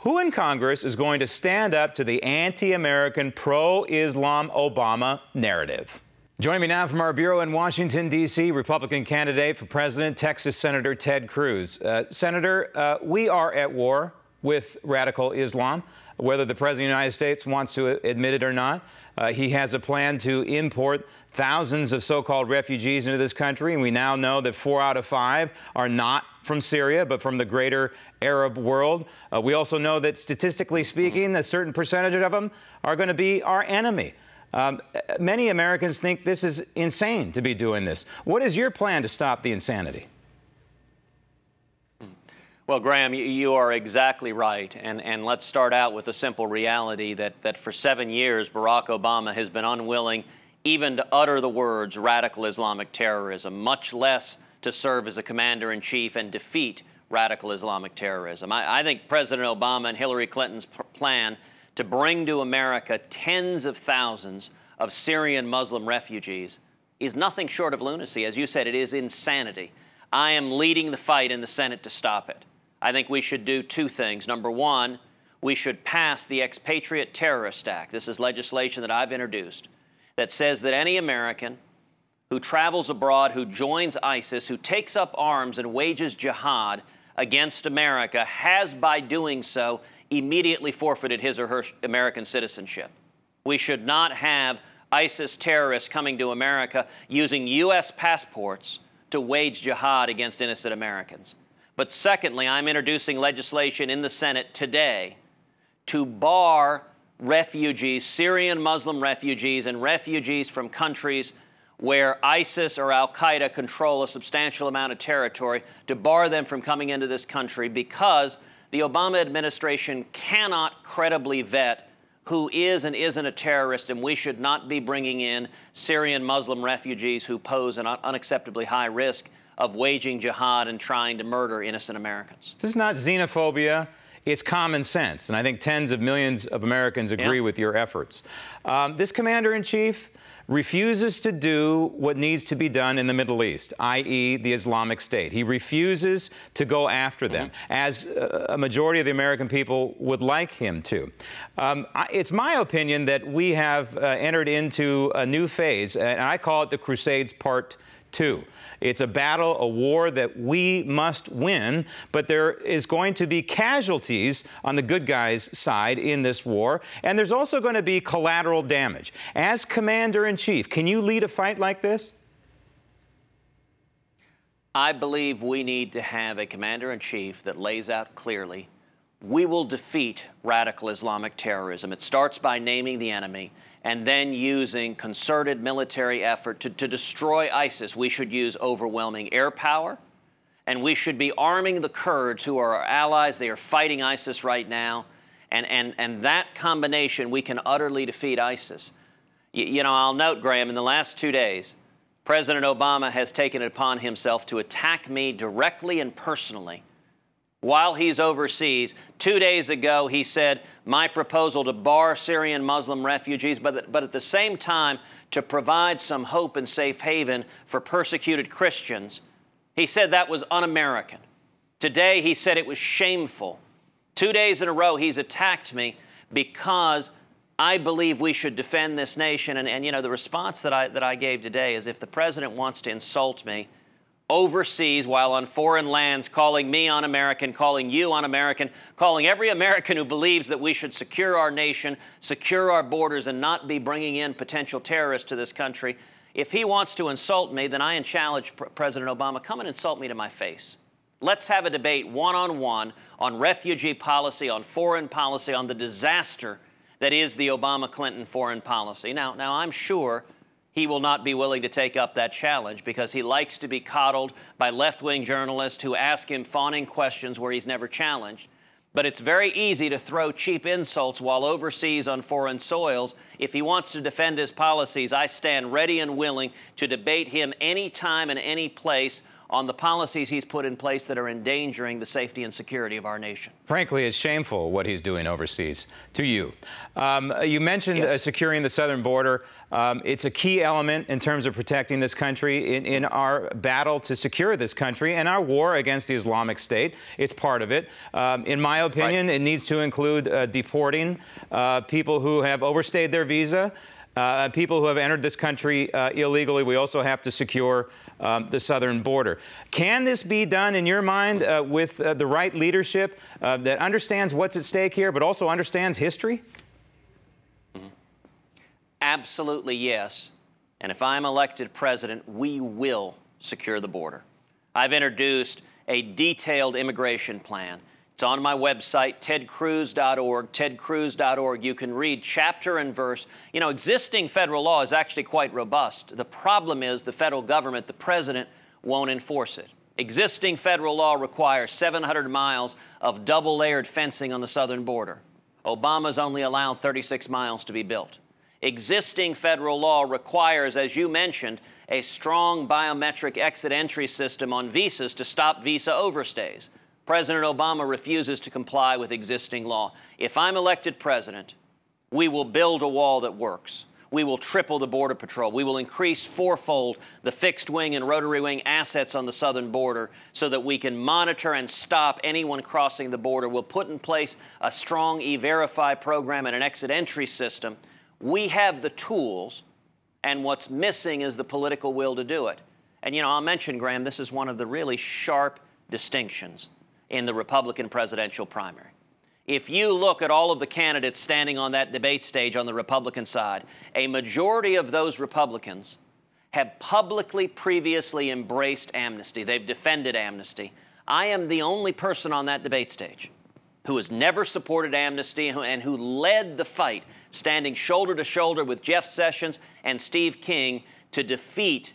Who in Congress is going to stand up to the anti-American, pro-Islam Obama narrative? Joining me now from our bureau in Washington, D.C., Republican candidate for president, Texas Senator Ted Cruz. Senator, we are at war with radical Islam, whether the President of the United States wants to admit it or not. He has a plan to import thousands of so-called refugees into this country, and we now know that 4 out of 5 are not from Syria, but from the greater Arab world. We also know that, statistically speaking, a certain percentage of them are going to be our enemy. Many Americans think this is insane to be doing this. What is your plan to stop the insanity? Well, Graham, you are exactly right. And let's start out with a simple reality that for 7 years, Barack Obama has been unwilling even to utter the words radical Islamic terrorism, much less to serve as a commander-in-chief and defeat radical Islamic terrorism. I think President Obama and Hillary Clinton's plan to bring to America tens of thousands of Syrian Muslim refugees is nothing short of lunacy. As you said, it is insanity. I am leading the fight in the Senate to stop it. I think we should do 2 things. Number 1, we should pass the Expatriate Terrorist Act. This is legislation that I've introduced that says that any American who travels abroad, who joins ISIS, who takes up arms and wages jihad against America, has by doing so immediately forfeited his or her American citizenship. We should not have ISIS terrorists coming to America using U.S. passports to wage jihad against innocent Americans. But secondly, I'm introducing legislation in the Senate today to bar refugees, Syrian Muslim refugees, and refugees from countries where ISIS or al-Qaeda control a substantial amount of territory, to bar them from coming into this country because the Obama administration cannot credibly vet who is and isn't a terrorist, and we should not be bringing in Syrian Muslim refugees who pose an unacceptably high risk of waging jihad and trying to murder innocent Americans. This is not xenophobia. It's common sense, and I think tens of millions of Americans agree with your efforts. This commander-in-chief refuses to do what needs to be done in the Middle East, i.e. the Islamic State. He refuses to go after them, as a majority of the American people would like him to. It's my opinion that we have entered into a new phase, and I call it the Crusades Part 2. It's a battle, a war that we must win, but there is going to be casualties on the good guys' side in this war, and there's also going to be collateral damage. As commander-in-chief, can you lead a fight like this? I believe we need to have a commander-in-chief that lays out clearly, we will defeat radical Islamic terrorism. It starts by naming the enemy and then using concerted military effort to destroy ISIS. We should use overwhelming air power, and we should be arming the Kurds, who are our allies. They are fighting ISIS right now, and that combination, we can utterly defeat ISIS. You know, I'll note, Graham, in the last 2 days, President Obama has taken it upon himself to attack me directly and personally while he's overseas. 2 days ago, he said my proposal to bar Syrian Muslim refugees, but at the same time to provide some hope and safe haven for persecuted Christians, he said that was un-American. Today, he said it was shameful. 2 days in a row, he's attacked me because I believe we should defend this nation. And you know, the response that I gave today is, if the president wants to insult me overseas while on foreign lands, calling me un-American, calling you un-American, calling every American who believes that we should secure our nation, secure our borders, and not be bringing in potential terrorists to this country, if he wants to insult me, then I challenge President Obama, come and insult me to my face. Let's have a debate one-on-one on refugee policy, on foreign policy, on the disaster that is the Obama-Clinton foreign policy. Now I'm sure he will not be willing to take up that challenge because he likes to be coddled by left-wing journalists who ask him fawning questions where he's never challenged. But it's very easy to throw cheap insults while overseas on foreign soils. If he wants to defend his policies, I stand ready and willing to debate him anytime and any place on the policies he's put in place that are endangering the safety and security of our nation. Frankly, it's shameful what he's doing overseas. To you. You mentioned Yes. securing the southern border. It's a key element in terms of protecting this country in our battle to secure this country and our war against the Islamic State. It's part of it. In my opinion, It needs to include deporting people who have overstayed their visa. People who have entered this country illegally. We also have to secure the southern border. Can this be done, in your mind, with the right leadership that understands what's at stake here, but also understands history? Absolutely, yes. And if I'm elected president, we will secure the border. I've introduced a detailed immigration plan. It's on my website, tedcruz.org, tedcruz.org. You can read chapter and verse. You know, existing federal law is actually quite robust. The problem is the federal government, the president, won't enforce it. Existing federal law requires 700 miles of double-layered fencing on the southern border. Obama's only allowed 36 miles to be built. Existing federal law requires, as you mentioned, a strong biometric exit-entry system on visas to stop visa overstays. President Obama refuses to comply with existing law. If I'm elected president, we will build a wall that works. We will triple the Border Patrol. We will increase fourfold the fixed-wing and rotary-wing assets on the southern border so that we can monitor and stop anyone crossing the border. We'll put in place a strong E-Verify program and an exit-entry system. We have the tools, and what's missing is the political will to do it. And, you know, I'll mention, Graham, this is one of the really sharp distinctions in the Republican presidential primary. If you look at all of the candidates standing on that debate stage on the Republican side, a majority of those Republicans have publicly previously embraced amnesty. They've defended amnesty. I am the only person on that debate stage who has never supported amnesty and who led the fight, standing shoulder to shoulder with Jeff Sessions and Steve King to defeat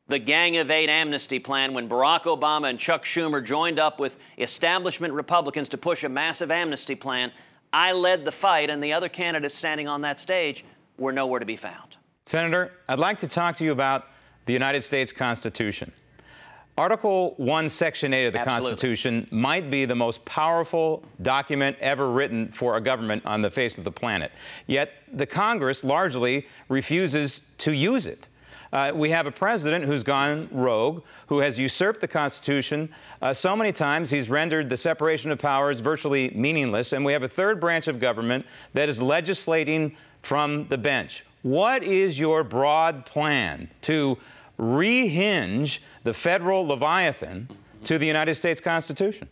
the Gang of Eight amnesty plan when Barack Obama and Chuck Schumer joined up with establishment Republicans to push a massive amnesty plan. I led the fight, and the other candidates standing on that stage were nowhere to be found. Senator, I'd like to talk to you about the United States Constitution. Article 1, Section 8 of the Constitution might be the most powerful document ever written for a government on the face of the planet. Yet the Congress largely refuses to use it. We have a president who's gone rogue, who has usurped the Constitution so many times he's rendered the separation of powers virtually meaningless, and we have a third branch of government that is legislating from the bench. What is your broad plan to rehinge the federal Leviathan to the United States Constitution?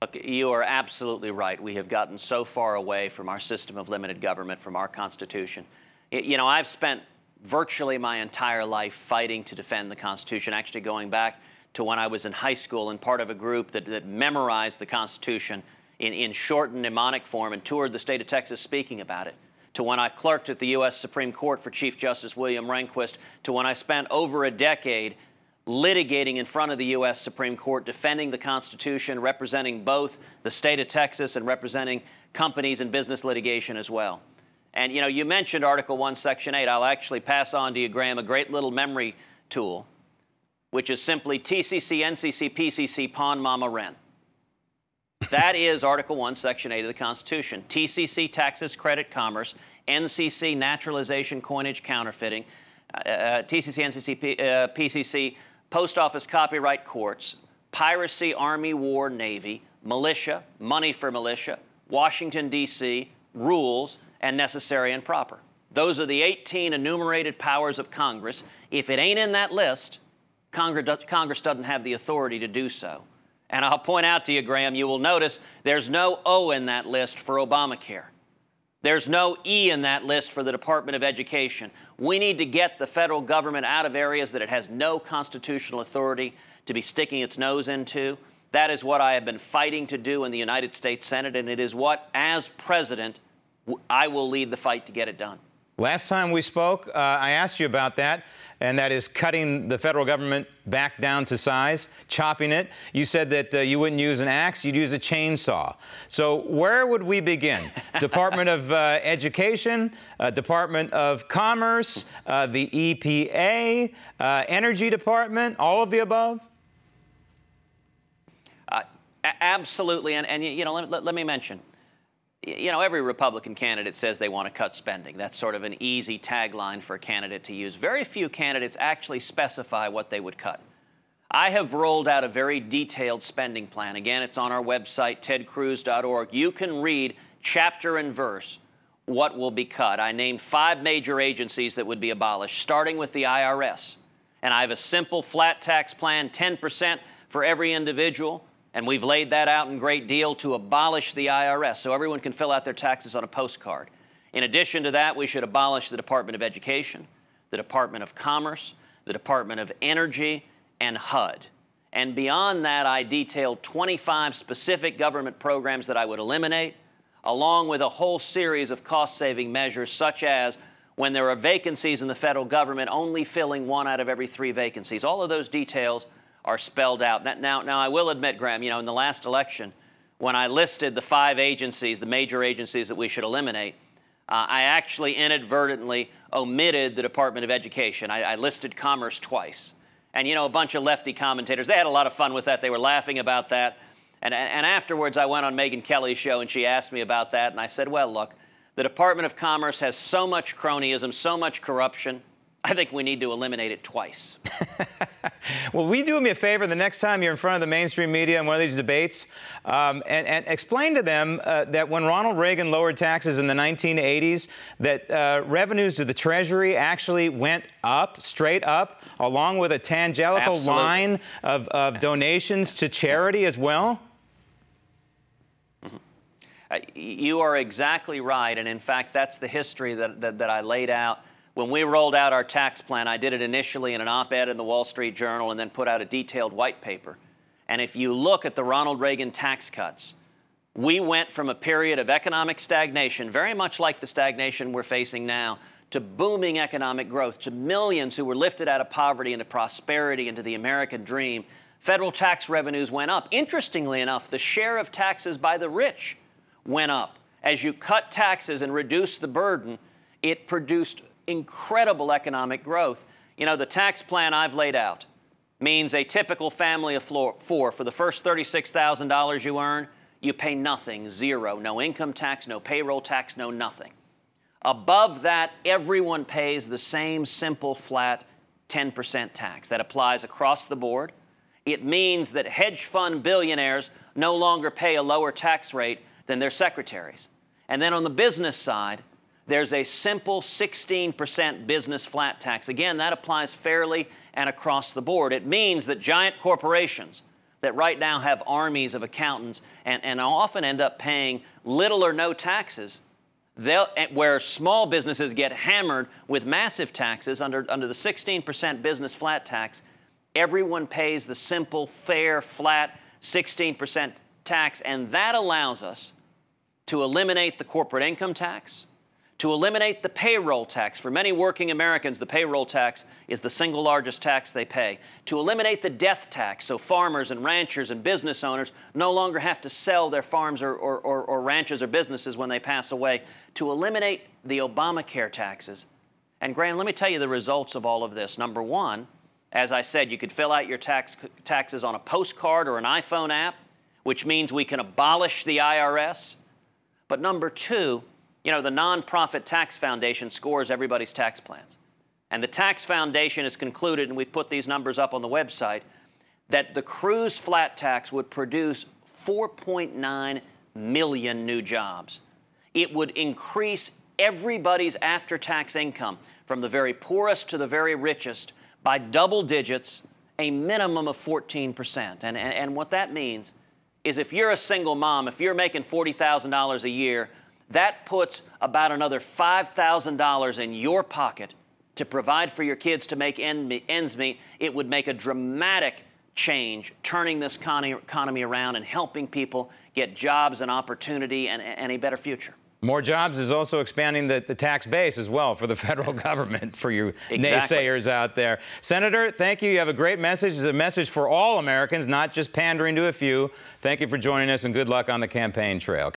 Look, you are absolutely right. We have gotten so far away from our system of limited government, from our Constitution. You know, I've spent virtually my entire life fighting to defend the Constitution, actually going back to when I was in high school and part of a group that memorized the Constitution in short mnemonic form and toured the state of Texas speaking about it, to when I clerked at the U.S. Supreme Court for Chief Justice William Rehnquist, to when I spent over a decade litigating in front of the U.S. Supreme Court, defending the Constitution, representing both the state of Texas and representing companies and business litigation as well. And, you know, you mentioned Article 1, Section 8. I'll actually pass on to you, Graham, a great little memory tool, which is simply TCC, NCC, PCC, Pond Mama Ren. That is Article 1, Section 8 of the Constitution. TCC, Taxes, Credit, Commerce. NCC, Naturalization, Coinage, Counterfeiting. TCC, NCC, PCC, Post Office, Copyright, Courts. Piracy, Army, War, Navy. Militia, Money for Militia. Washington, D.C., Rules, and necessary and proper. Those are the 18 enumerated powers of Congress. If it ain't in that list, Congress doesn't have the authority to do so. And I'll point out to you, Graham, you will notice there's no O in that list for Obamacare. There's no E in that list for the Department of Education. We need to get the federal government out of areas that it has no constitutional authority to be sticking its nose into. That is what I have been fighting to do in the United States Senate, and it is what, as president, I will lead the fight to get it done. Last time we spoke, I asked you about that, and that is cutting the federal government back down to size, chopping it. You said that you wouldn't use an axe, you'd use a chainsaw. So where would we begin? Department of Education, Department of Commerce, the EPA, Energy Department, all of the above? Absolutely, and you know, let me mention, you know, every Republican candidate says they want to cut spending. That's sort of an easy tagline for a candidate to use. Very few candidates actually specify what they would cut. I have rolled out a very detailed spending plan. Again, it's on our website, tedcruz.org. You can read chapter and verse what will be cut. I named 5 major agencies that would be abolished, starting with the IRS. And I have a simple flat tax plan, 10% for every individual. And we've laid that out in great deal to abolish the IRS so everyone can fill out their taxes on a postcard. In addition to that, we should abolish the Department of Education, the Department of Commerce, the Department of Energy, and HUD. And beyond that, I detailed 25 specific government programs that I would eliminate, along with a whole series of cost-saving measures, such as when there are vacancies in the federal government, only filling 1 out of every 3 vacancies. All of those details are spelled out. Now, I will admit, Graham, you know, in the last election, when I listed the 5 agencies, the major agencies that we should eliminate, I actually inadvertently omitted the Department of Education. I listed Commerce twice. And, you know, a bunch of lefty commentators, they had a lot of fun with that. They were laughing about that. And afterwards, I went on Megyn Kelly's show, and she asked me about that. And I said, well, look, the Department of Commerce has so much cronyism, so much corruption, I think we need to eliminate it twice. Well, will you do me a favor the next time you're in front of the mainstream media in one of these debates and explain to them that when Ronald Reagan lowered taxes in the 1980s, that revenues to the Treasury actually went up, straight up, along with a tangential line of donations to charity as well? You are exactly right. And in fact, that's the history that I laid out. When we rolled out our tax plan, I did it initially in an op-ed in the Wall Street Journal and then put out a detailed white paper. And if you look at the Ronald Reagan tax cuts, we went from a period of economic stagnation, very much like the stagnation we're facing now, to booming economic growth, to millions who were lifted out of poverty into prosperity, into the American dream. Federal tax revenues went up. Interestingly enough, the share of taxes by the rich went up. As you cut taxes and reduce the burden, it produced incredible economic growth. You know, the tax plan I've laid out means a typical family of 4, for the first $36,000 you earn, you pay nothing, 0, no income tax, no payroll tax, no nothing. Above that, everyone pays the same simple, flat 10% tax. That applies across the board. It means that hedge fund billionaires no longer pay a lower tax rate than their secretaries. And then on the business side, there's a simple 16% business flat tax. Again, that applies fairly and across the board. It means that giant corporations that right now have armies of accountants and often end up paying little or no taxes, where small businesses get hammered with massive taxes under the 16% business flat tax, everyone pays the simple, fair, flat 16% tax, and that allows us to eliminate the corporate income tax, to eliminate the payroll tax. For many working Americans, the payroll tax is the single largest tax they pay. To eliminate the death tax, so farmers and ranchers and business owners no longer have to sell their farms or ranches or businesses when they pass away. To eliminate the Obamacare taxes. And Graham, let me tell you the results of all of this. Number one, as I said, you could fill out your taxes on a postcard or an iPhone app, which means we can abolish the IRS. But number two, you know, the Nonprofit Tax Foundation scores everybody's tax plans. And the Tax Foundation has concluded, and we've put these numbers up on the website, that the Cruz flat tax would produce 4.9 million new jobs. It would increase everybody's after-tax income, from the very poorest to the very richest, by double digits, a minimum of 14%. And what that means is if you're a single mom, if you're making $40,000 a year, that puts about another $5,000 in your pocket to provide for your kids to make ends meet. It would make a dramatic change, turning this economy around and helping people get jobs and opportunity and a better future. More jobs is also expanding the tax base as well for the federal government, for you naysayers out there. Senator, thank you. You have a great message. It's a message for all Americans, not just pandering to a few. Thank you for joining us, and good luck on the campaign trail.